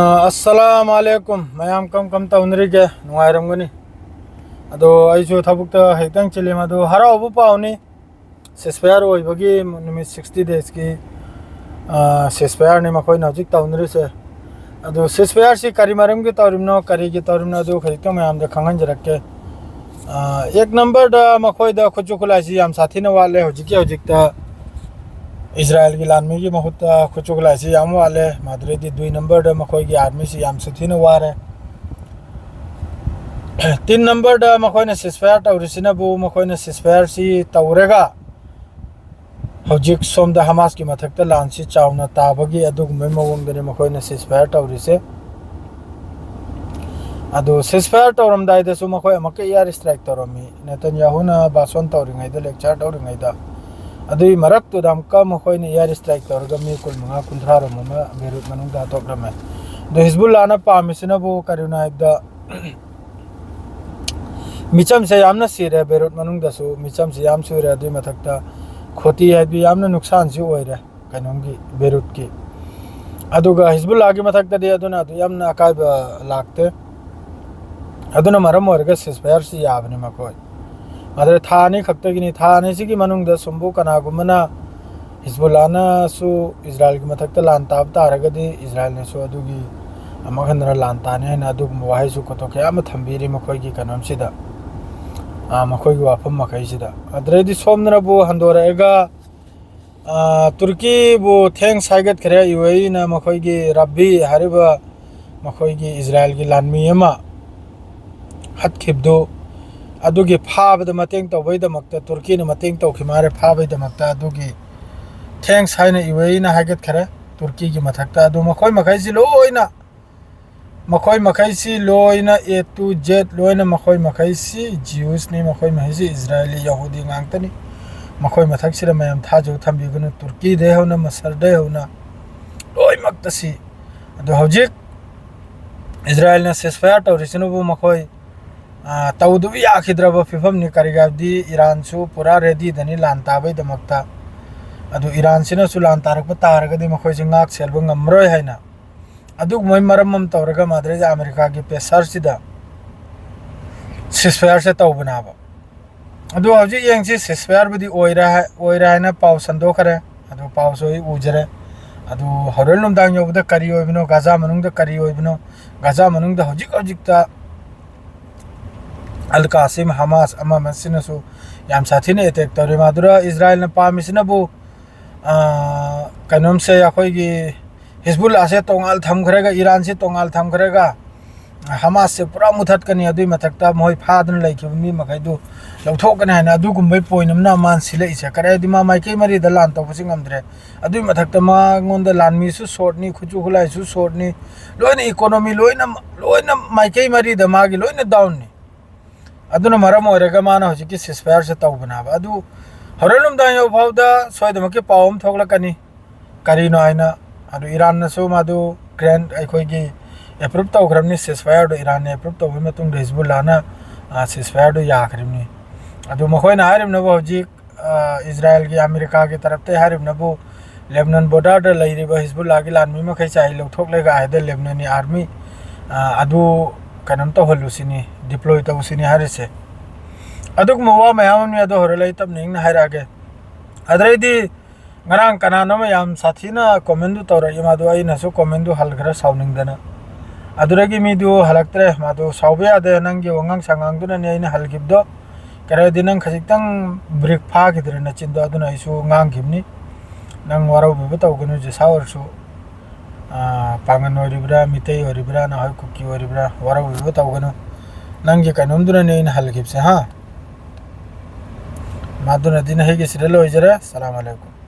अस्सलामुअलैकुम मैम कम तौनरीगे नुंगाइरमगनी अदो आइसु थबुकता हेक्तंग चिले मदो हरावबु पावनी सेस्पेयर ओइबगी नुमित 60 डेज की सेस्पेयर नि मखोइन हजिक तौनरी से अदो सेस्पेयर सी करी मरम की तौरिमनो करी की तौरिमनो अदो खजिक मैम दे खंगन जरके एक नंबर दा मखोइ दा खुचु खुलासी याम साथी न वाले हजिक इजराइल की लानमी की महुत्ता खुचुगलासी याम वाले मादरेदी 2 नंबर दा मखोइ की आर्मी से याम सुथीन वारे 3 नंबर दा मखोइना सिसफायर तौरिसिना बु मखोइना सिसफायर सी तौरेगा हजिक सोम दा हमास की मथकता लानसी चावना ताबगी अदुगुमे मवंगदने मखोइना सिसफायर तौरिसे अदो सिसफायर तौरमदाइ दसु मखोइ अमके एयर स्ट्राइक तौरमी नेतन्याहुना बासन तौरिङैदा लेक्चर तौरिङैदा अदुई मरक तो दम का मखोइने एयर स्ट्राइक तौरगा मी कुल मंगा कुंथ्रा रोमा बेरुत मनुंगा तोकरमे दो हिजबुल्लाह ना पामिसना बु करुना एकदा मिचम से यामना सिरे बेरुत मनुंगदसु मिचम से याम सुरे अदुई मथकता खोती है भी यामना नुकसान सु ओइरे कनोंगी बेरुत की अदुगा हिजबुल्लाह की मथकता दे अदुना अदु यामना अकाब लागते अदुना मरम ओरगा सिसफायर सी याबनि मखोइ अदर थाने खक्तगिनी थाने सिगी मनुंगदा सुंबु कनागुमना हिजबुल्लाहना सु इजराइल की मथकता लान ताब तारगदि इजराइल ने सु अदुगी अमगनरा लान ताने ना अदुग वाहे सु कोतो क्या म थंबीरी मखोइगी कनम सिदा मखोइगी वाफम मखै सिदा अदरेदि सोमनरा बु हंदोरेगा तुर्की बु थेंग साइगत खरे यूएई ना मखोइगी रब्बी हरिबा मखोइगी इजराइल की लानमी अमा हत खिबदो अदुगी फाबद मतेंग तौबैदमक्ता तुर्की न मतेंग तौखिमारे फाबैदमक्ता अदुगी थैंक्स हाइना यूएई ना हाइगत खरे तुर्की की मथकता अदु मखोइ मखैसी लोइना ए टू जेड लोइना मखोइ मखैसी जिउस नि मखोइ मखैसी इजरायली यहूदी गांगतनी मखोइ मथकसिरा मयम थाजौ थंबिगनु तुर्की दे होना मसर दे होना लोइ मक्तसी अदु हौजिक इजरायल ना सेसफायर तौरिसिनुबु मखोइ तौदुबी आखिद्रब फिफम नि करिगाबदी ईरान सु पूरा रेडी दनी लान ताबै दमक्ता अदु ईरान सिना सु लान तारक तारगदि मखोइ सिंगाक सेलबो ngamroi हाइना अदु मोय मरमम तौरगा माद्रे अमेरिका की पेसर सिदा सिसफायर से तौबनाबा अदु हौजि यंगसि सिसफायर बदी ओइरा हैना पाव संदो करे अदु पाव सोइ उजरे अदु हरल नुमदांग योबदा करी ओइबनो गाजा मनुंगदा करी ओइबनो गाजा मनुंगदा हौजिकता अल कासिम हमास अमा मसिनसु याम साथीने अटैक तौरे मादुरा इजराइल न पामिसनबु कनम से अखोइगी हिजबुल्लाह से तोंगाल थमखरेगा ईरान से तोंगाल थमखरेगा हमास से पूरा मुथतकनी अदुई मथकता मोय फादन लैखिबमी मखैदु लौथोकने हाना अदुगुम्बै पोइनमना मान सिलेइसे करेदि मा माइकै मरि द लान तौबसि ngamdre अदुई मथकता मा ngonda लानमी सु शॉर्टनी खुजु खुलाइ सु शॉर्टनी लोइना इकोनॉमी लोइना माइकै मरि द मागी लोइना डाउन नि अदुना मरम ओरेगा माना हजिकी सिसफायर से तौबनाबा अदु हरलुम दायो फाउदा सोयदमके पावम थोगलकनी करिनो आइना अदु ईरान नसु मादु ग्रैंड अखोइगी एप्रूव तौग्रमनि सिसफायर दो ईरान ने एप्रूव तौबे मतुंग हिजबुल्लाह ना सिसफायर दो याखरिमनि अदु मखोइना हारिमनबो हजिक इजराइल की अमेरिका की तरफ ते हारिमनबो लेबनान बॉर्डर द लैरिबा हिजबुल्लाह की लानमी मखै चाइ लौथोकलेगा आइदा लेबनानी आर्मी अदु कनम तो हलुसिनी डिप्लॉय तौसिनी हारिसे अदुक मवा मयाम ने अदो हरलै तब निंग हाइरागे अदरैदि ngarang kanano याम साथीना कमेंट तौर इमादो आइनासु कमेंट हलग्रा साउनिंगदना अदुरगी मिदु हलक्त्रे मादो साउबे आदे नंगी वंगांग सांगांगदुना ने आइना हलगिबदो करेदि नंग खजिक्तंग ब्रेक फागिद्रे न चिन्दो अदुना इसु ngangiबनि नंग वराव बिबो तौगनु जे सावरसु पांगन ओरिब्रा मितै ओरिब्रा ना हाय कुकी ओरिब्रा वराव बिबो तौगनु नंगी कनमदुना ने आइना हलगिबसे हा मादुना दिन हेगे सिरलो इजरा अस्सलाम वालेकुम।